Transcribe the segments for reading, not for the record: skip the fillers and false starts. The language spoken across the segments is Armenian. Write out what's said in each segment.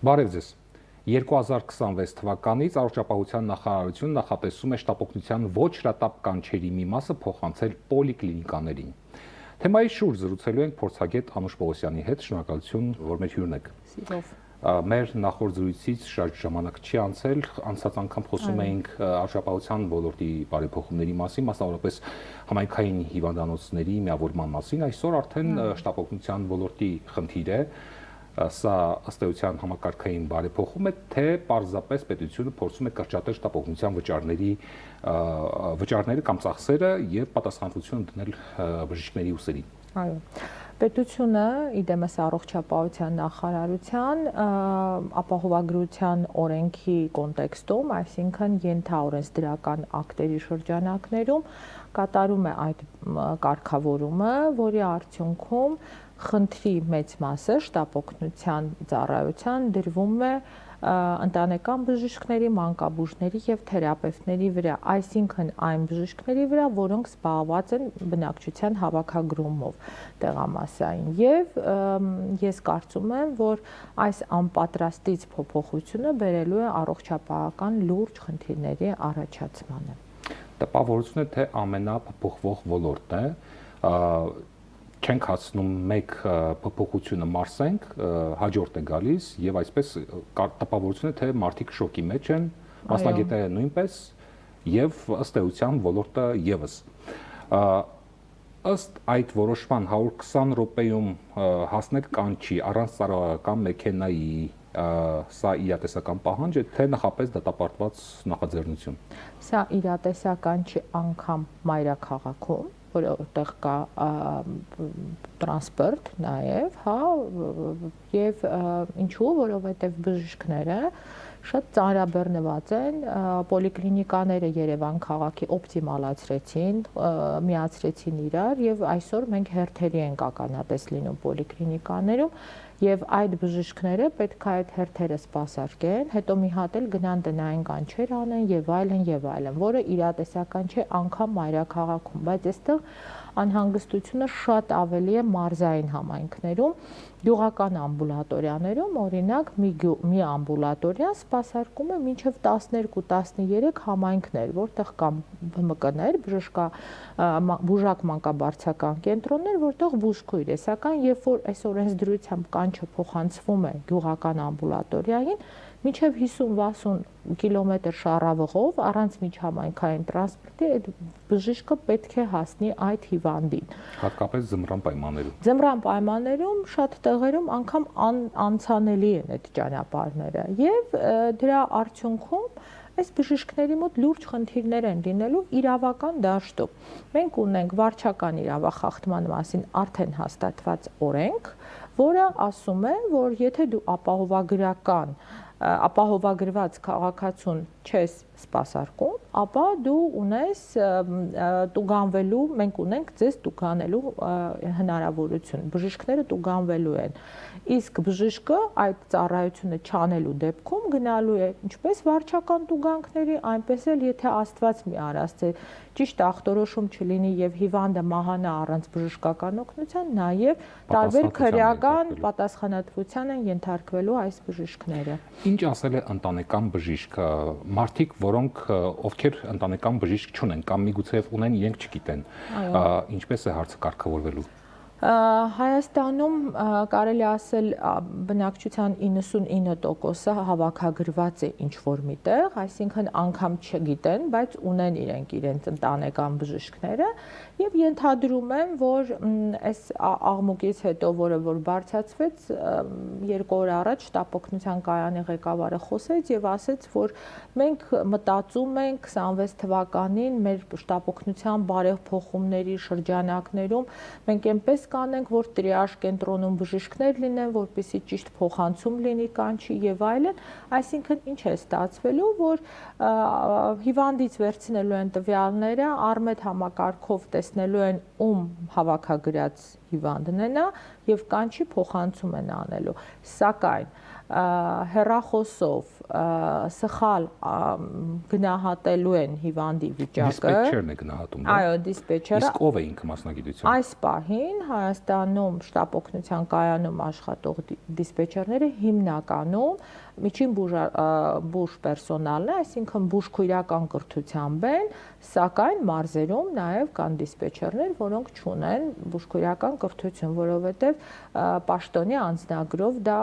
Բարև ձեզ։ 2026 թվականից առողջապահության նախարարությունը նախատեսում է շտապօգնության ոչ հրատապ կանչերի մի մասը փոխանցել պոլիկլինիկաներին։ Թեմայի շուրջ զրուցելու ենք փորձագետ Անուշ Պողոսյանի հետ, շնորհակալություն, որ մեր հյուրն եք։ Սիրով։ Մեր նախորդ զրույցից շատ ժամանակ չի անցել, անցած անգամ խոսում էինք առողջապահության ոլորտի բարեփոխումների մասին, մասնավորապես համայնքային հիվանդանոցների միավորման մասին, այսօր արդեն շտապօգնության ոլորտի խնդիր է։ Սա ըստ էության համակարգային բարեփոխում է, թե պարզապես պետությունը փորձում է կրճատել շտապօգնության վճարները կամ ծախսերը եւ պատասխանատվություն դնել բժիշկների ուսերին։ Այո։ Պետությունը իդեմս առողջապահության նախարարության ապահովագրության օրենքի կոնտեքստում, այսինքն ենթաօրենսդրական ակտերի շրջանակներում կատարում է այդ կարգավորումը, որի արդյունքում խնդրի մեծ մասը շտապօգնության ծառայության դրվում է ընտանեկան բժիշկների, մանկաբույժների եւ թերապևտների վրա, այսինքն այն բժիշկների վրա, որոնք զբաղված են բնակչության հավաքագրումով տեղամասային, եւ ես կարծում եմ, որ այս անպատրաստից փոփոխությունը բերելու է առողջապահական լուրջ խնդիրների առաջացմանը։ Տպավորություն է, թե ամենափոփոխվող ոլորտն է, չենք հասնում մեկ փոփոխությունը մարսենք, հաջորդ է գալիս եւ այսպես տպավորություն է, թե մարդիկ շոկի մեջ են, մասնագետները նույնպես եւ ըստ էության ոլորտը եւս։ Ըստ այդ որոշման 120 րոպեում հասնել կանչի առանց ծառայական մեքենայի, սա իրատեսական պահանջ է, թե նախապես դատապարտված նախաձեռնություն։ Սա իրատեսական չի անգամ մայրաքաղաքում, որտեղ կա տրանսպորտ նաև, հա, եւ ինչու, որովհետեւ բժիշկները շատ ծանրաբեռնված են, պոլիկլինիկաները Երևան քաղաքի օպտիմալացրեցին, միացրեցին իրար եւ այսօր մենք հերթերի ենք ականատես լինում պոլիկլինիկաներում եւ այդ բժիշկները պետք է այդ հերթերը սպասարկեն, հետո մի հատ էլ գնան տնային կանչեր անեն եւ այլն, որը իրատեսական չէ անգամ մայրաքաղաքում, բայց այստեղ անհանգստությունը շատ ավելի է մարզային համայնքներում, գյուղական ամբուլատորիաներում, օրինակ մի ամբուլատորիա սպասարկում է մինչև 12-13 համայնքներ, որտեղ կան ԲՄԿ-ներ, բուժակ մանկաբարձական կենտրոններ, որտեղ բուժքույր է, սակայն երբ որ այս օրենսդրությամբ կանչը փոխանցվում է գյուղական ամբուլատորիային, մինչև 50-60 կիլոմետր շառավղով առանց միջհամայնքային տրանսպորտի այդ բժիշկը պետք է հասնի այդ հիվանդին։ Հատկապես ձմռան պայմաններում։ Ձմռան պայմաններում շատ տեղերում անգամ անցանելի են այդ ճանապարհները եւ դրա արդյունքում այս բժիշկների մոտ լուրջ խնդիրներ են լինելու իրավական դաշտում։ Մենք ունենք վարչական իրավախախտման մասին արդեն հաստատված օրենք, որը ասում է, որ եթե դու ապահովագրված քաղաքացուն չես սպասարկում, ապա դու ունես տուգանվելու, մենք ունենք ձեզ տուգանելու հնարավորություն, բժիշկները տուգանվելու են, իսկ բժիշկը այդ ծառայությունը չանելու դեպքում գնալու է ինչպես վարչական տուգանքների, այնպես էլ եթե Աստված մի արասցե ճիշտ ախտորոշում չլինի եւ հիվանդը մահանա առանց բժշկական օգնության, նաեւ տարբեր քրեական պատասխանատվության են ենթարկվելու այս բժիշկները։ Ինչ ասել է ընտանեկան բժիշկը, մարդիկ, ովքեր ընտանեկան բժիշկ չունեն կամ միգուցե ունեն, իրենք չգիտեն, ինչպես է հարցը կարգավորվելու։ Հայաստանում կարելի ասել բնակչության 99%-ը հավաքագրված է ինչ-որ միտեղ, այսինքն անգամ չգիտեն, բայց ունեն իրենց ընտանեկան բժիշկները եւ ենթադրում եմ, որ այս աղմուկից հետո, որը որ բարձրացվեց, 2 օր առաջ շտապօգնության կայանի ղեկավարը խոսեց եւ ասեց, որ մենք մտածում ենք 26 թվականին մեր շտապօգնության բարեփոխումների շրջանակներում մենք այնպես կանենք, որ տրիաժ կենտրոնում բժիշկներ լինեն, որպեսզի ճիշտ փոխանցում լինի կանչի եւ այլն, այսինքն ինչ է ստացվելու, որ հիվանդից վերցնելու են տվյալները, արմետ համակարգով տեսնելու են ում հավաքագրած հիվանդն է նա եւ կանչի փոխանցում են անելու, սակայն հեռախոսով սխալ գնահատելու են հիվանդի վիճակը։ Դիսպետչերն է գնահատում, դա։ Այո, դիսպետչերը։ Իսկ ով է ինքը մասնագիտությամբ։ Այս պահին Հայաստանում շտաբ օգնության կայանում աշխատող դիսպետչերները հիմնականում միջին բուժ պերսոնալն է, այսինքն բուժքույրական կրթությամբ են, սակայն մարզերում նաև կան դիսպետչերներ, որոնք չունեն բուժքույրական կրթություն, որովհետև պաշտոնի անձնագրով դա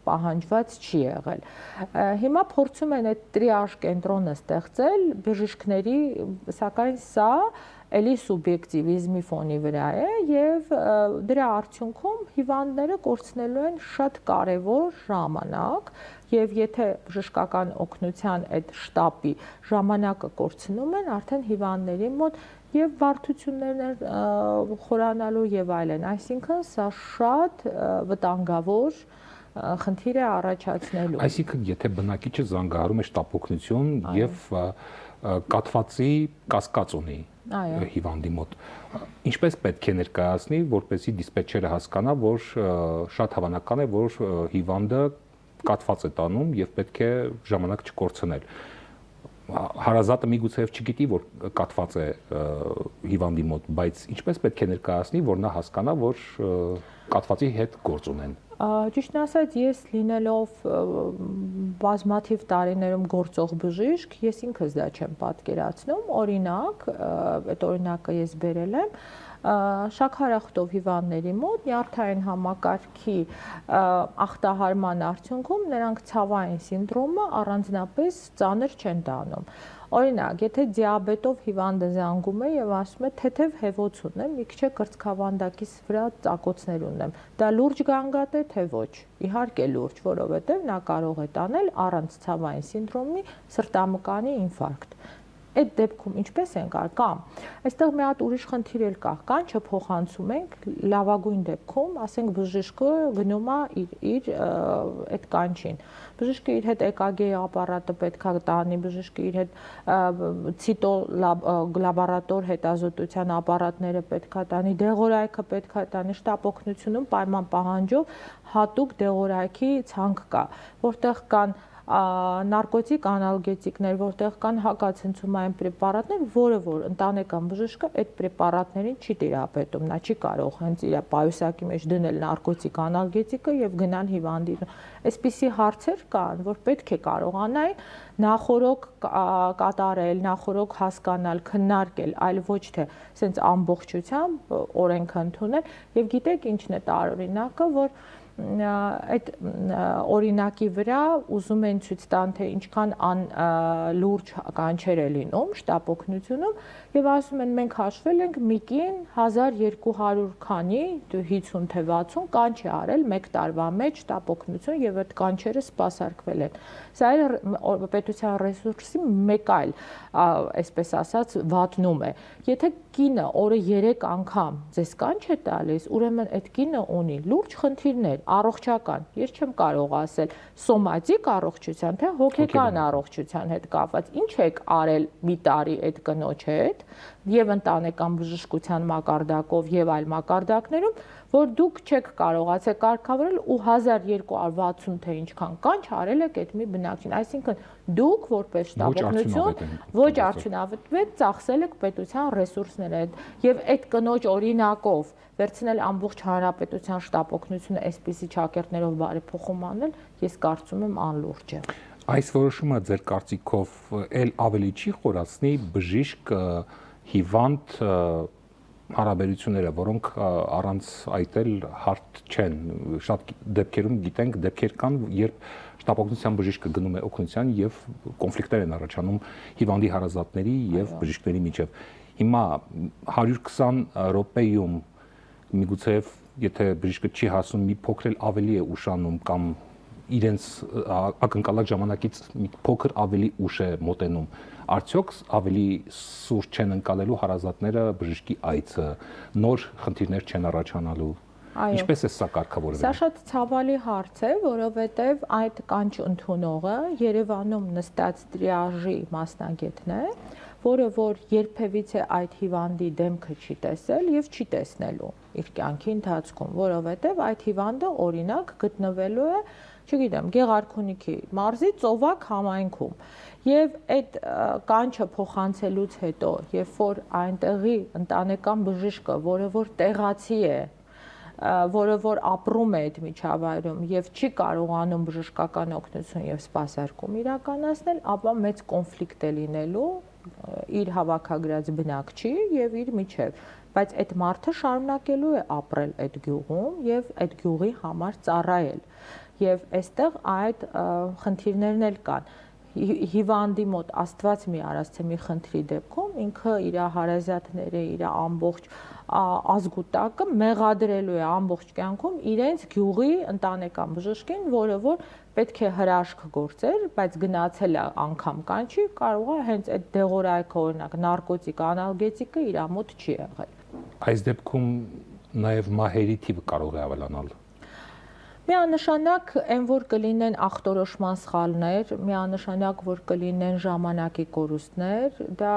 պահանջված չի եղել։ Հիմա փորձում են այդ տրիաժ կենտրոնը ստեղծել բժիշկների, սակայն սա էլի սուբյեկտիվիզմի ֆոնի վրա է եւ դրա արդյունքում հիվանդները կորցնելու են շատ կարեւոր ժամանակ եւ եթե բժշկական օգնության այդ շտաբի ժամանակը կորցնում են, արդեն հիվանդների մոտ եւ բարդություններն խորանալու եւ այլն, այսինքն սա շատ վտանգավոր խնդիր է առաջացնելու։ Այսինքն եթե բնակիչը զանգահարում է շտաբ օգնություն եւ կաթվածի կասկած ունի հիվանդի մոտ, ինչպես պետք է ներկայացնի, որպեսզի դիսպետչերը հասկանա, որ շատ հավանական է, որ հիվանդը կաթված է տանում եւ պետք է ժամանակ չկորցնել։ Հարազատը միգուցե չգիտի, որ կաթված է հիվանդի մոտ, բայց ինչպես պետք է ներկայացնի, որ նա հասկանա, որ կաթվածի հետ գործ ունեն։ Ճիշտն ասած, ես լինելով բազմաթիվ տարիներում գործող բժիշկ, ես ինքս դա չեմ պատկերացնում, օրինակ, այդ օրինակը ես բերել եմ, շաքարախտով հիվանդների մոտ նյարդային համակարգի ախտահարման արդյունքում նրանք ցավային սինդրոմը առանձնապես ծանր չեն դառնում։ Օրինակ, եթե դիաբետով հիվանդը զանգում է եւ ասում է թեթև հեվոց ունեմ, մի քիչ կրծքավանդակիս վրա ծակոցներ ունեմ, դա լուրջ գանգատ է թե ոչ։ Իհարկե լուրջ, որովհետեւ նա կարող է տանել առանց ցավային սինդրոմի սրտամկանի ինֆարկտ։ Այդ դեպքում ինչպես են կամ այստեղ մի հատ ուրիշ խնդիր էլ կա, կանչը փոխանցում ենք լավագույն դեպքում, ասենք բժիշկը գնում է իր այդ կանչին։ Բժիշկը իր հետ EKG ապարատը պետքա տանի, բժիշկը իր հետ ցիտո լաբորատոր հետազոտության ապարատները պետքա տանի, դեղորայքը պետքա տանի, շտաբ օգնությունում պայման պահանջով հատուկ դեղորայքի ցանկ կա, որտեղ կան նարկոտիկ անալգետիկներ, որտեղ կան հակացնցումային պրեպարատներ, որը որ ընտանեկան բժիշկը այդ պրեպարատներին չի տիրապետում, նա չի կարող հենց իր պայուսակի մեջ դնել նարկոտիկ անալգետիկը եւ գնալ հիվանդին։ Այսպիսի հարցեր կան, որ պետք է կարողանային նախորոք կատարել, նախորոք հասկանալ, քննարկել, այլ ոչ թե սենց ամբողջությամբ օրենք ընդունել եւ գիտեք ինչն է տարօրինակը, որ այդ օրինակի վրա ուզում են ցույց տան, թե ինչքան լուրջ կանչեր է լինում շտաբ օգնությունում եւ ասում են մենք հաշվել ենք մի կին 1200 քանի 50 թե 60 կանչ է արել 1 տարվա մեջ շտաբ օգնություն եւ այդ կանչերը սպասարկվել են։ Սա էլ պետության ռեսուրսի մեկ այլ, այսպես ասած, վատնում է։ Եթե կինը օրը 3 անգամ ձեզ կանչ է տալիս, ուրեմն այդ կինը ունի լուրջ խնդիրներ առողջական, ես չեմ կարող ասել սոմատիկ առողջության, թե հոգեկան առողջության հետ կապված։ Ինչ եք արել մի տարի այդ կնոջ հետ եւ ընտանեկան բժշկության մակարդակով եւ այլ մակարդակներում, որ դուք չեք կարողացել կարգավորել ու 1260 թե ինչքան կանչ արել եք այդ մի բնակչին, այսինքն դուք որպես շտաբ օգնություն ոչ արդյունավետ ծախսել եք պետության ռեսուրսները եւ այդ կնոջ օրինակով վերցնել ամբողջ հանրապետության շտաբ օգնությունը այսպիսի ճակերտներով բարեփոխում անել, ես կարծում եմ անլուրջ է։ Այս որոշումը ձեր կարծիքով էլ ավելի չի խորացնի բժիշկ հիվանդ հարաբերությունները, որոնք առանց այդ էլ հարթ չեն։ Շատ դեպքերում գիտենք, դեպքեր կան, երբ շտաբ օգնության բժիշկը գնում է օգնության եւ կոնֆլիկտներ են առաջանում հիվանդի հարազատների եւ բժիշկների միջեւ։ Հիմա 120 րոպեում միգուցե եթե բժիշկը չի հասնում, մի փոքր էլ ավելի է ուշանում կամ իրենց ակնկալած ժամանակից մի փոքր ավելի ուշ է մոտենում, արդյոք ավելի սուրճ չեն ընկալելու հարազատները բժշկի այցը, նոր խնդիրներ չեն առաջանալու։ Ինչպես է սա կարգավորվել։ Սա շատ ցավալի հարց է, որովհետև այդ կանչ ընդունողը Երևանում նստած տրիաժի մասնագետն է, որը որ երբևիցե այդ հիվանդի դեմքը չի տեսել եւ չի տեսնելու իր կյանքի ընթացքում, որովհետև այդ հիվանդը օրինակ գտնվելու է չգիտեմ, Գեղարքունիքի մարզի Ծովակ համայնքում։ Եվ այդ կանչը փոխանցելուց հետո, երբ որ այնտեղի ընտանեկան բժիշկը, որը որ տեղացի է, որը որ ապրում է այդ միջավայրում եւ չի կարողանում բժշկական օգնություն եւ սպասարկում իրականացնել, ապա մեծ կոնֆլիկտ է լինելու իր հավաքագրած բնակչի եւ իր միջև, բայց այդ մարդը շարունակելու է ապրել այդ գյուղում եւ այդ գյուղի համար ծառայել։ Եվ այստեղ այդ խնդիրներն էլ կան։ Հիվանդի մոտ Աստված մի արած թե մի խնդրի դեպքում ինքը իր հարազատները, իր ամբողջ ազգուտակը մեղադրելու է ամբողջ կյանքում իրենց գյուղի ընտանեկան բժշկին, որը որ պետք է հրաշք գործեր, բայց գնացել է անգամ կանչի, կարող է հենց այդ դեղորայքը, օրինակ նարկոտիկ, անալգետիկը իր մոտ չի եղել։ Այս դեպքում նաև մահերի թիվը կարող է ավելանալ։ Միանշանակ այն որ կլինեն ախտորոշման սխալներ, միանշանակ որ կլինեն ժամանակի կորուստներ, դա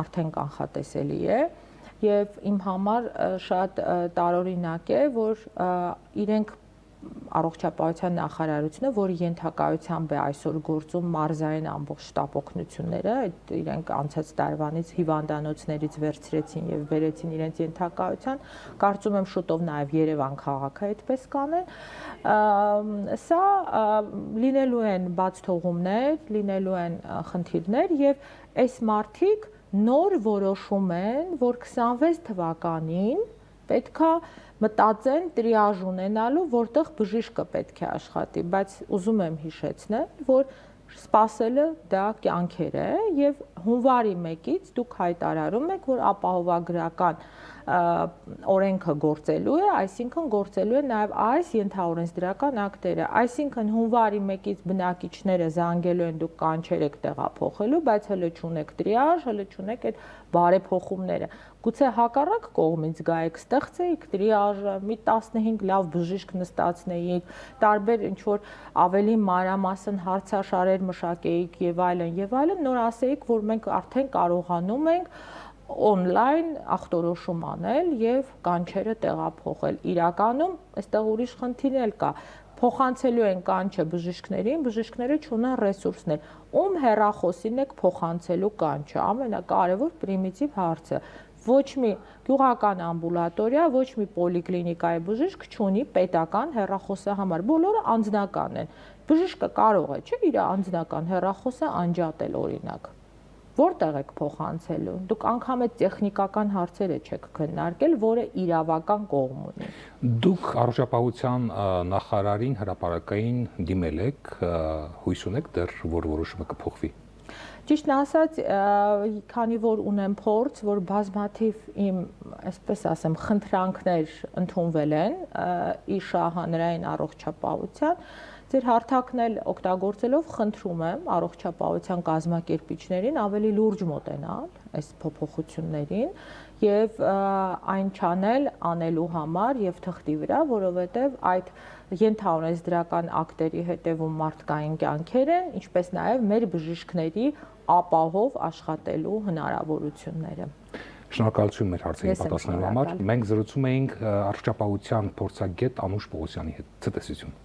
արդեն կանխատեսելի է եւ իմ համար շատ տարօրինակ է, որ իրենք առողջապահության նախարարությունը, որի ենթակայությամբ է այսօր գործում մարզային ամբողջ շտապ օգնությունները, այդ իրենք անցած տարվանից հիվանդանոցներից վերցրեցին եւ բերեցին իրենց ենթակայության, կարծում եմ շուտով նաեւ Երևան քաղաքը այդպես կանեն։ Սա լինելու են բաց թողումներ, լինելու են խնդիրներ եւ այս մարդիկ նոր որոշում են, որ 26 թվականին պետքա մտածեն տրիաժ ունենալու, որտեղ բժիշկը պետք է աշխատի, բայց ուզում եմ հիշեցնել, որ սպասելը դա կյանքեր է եւ հունվարի 1-ից դուք հայտարարում եք, որ ապահովագրական օրենքը գործելու է, այսինքն գործելու է նաև այս ենթաօրենսդրական ակտերը, այսինքն հունվարի 1-ից բնակիչները զանգելու են, դուք կանչեր եք տեղափոխելու, բայց հələ չունեք տրիաժ, հələ չունեք այդ բարեփոխումները։ Գուցե հակառակ կողմից գայեք, ստեղծեիք տրիաժը, մի 15 լավ բժիշկ նստացնեիք, տարբեր ինչ որ ավելի մանրամասն հարցաշարեր մշակեիք եւ այլն, նոր ասեիք, որ մենք արդեն կարողանում ենք on-line ախտորոշում անել եւ կանչերը տեղափոխել։ Իրականում այստեղ ուրիշ խնդիր էլ կա։ Փոխանցելու են կանչը բժիշկներին, բժիշկները չունեն ռեսուրսներ։ Ում հեռախոսին եք փոխանցելու կանչը, ամենակարևոր պրիմիտիվ հարցը։ Ոչ մի գյուղական ամբուլատորիա, ոչ մի պոլիկլինիկայի բժիշկ չունի պետական հեռախոսահամար, բոլորը անձնական են։ Բժիշկը կարող է, չէ՞, իր անձնական հեռախոսը անջատել օրինակ։ Որտեղ եք փոխանցելու։ Դուք անգամ այդ տեխնիկական հարցերը չեք քննարկել, որը իրավական կողմ ունի։ Դուք առողջապահության նախարարին հրապարակային դիմել եք, հույս ունեք դեռ որ որոշումը կփոխվի։ Ճիշտն ասած, քանի որ ունեմ փորձ, որ բազմաթիվ իմ, այսպես ասեմ, խնդրանքներ ընդունվել են ԻՇԱ հանրային առողջապահության, ձեր հարթակն էլ օգտագործելով խնդրում եմ առողջապահության կազմակերպիչներին ավելի լուրջ մոտենալ այս փոփոխություններին եւ այն չանել անելու համար եւ թղթի վրա, որովհետեւ այդ ենթաօրենսդրական ակտերի հետևում մարդկային կյանքեր են, ինչպես նաեւ մեր բժիշկների ապահով աշխատելու հնարավորությունները։ Շնորհակալություն մեր հարցերի պատասխանելու համար։ Մենք զրուցում էինք առողջապահության փորձագետ Անուշ Պողոսյանի հետ։ Ցտեսություն։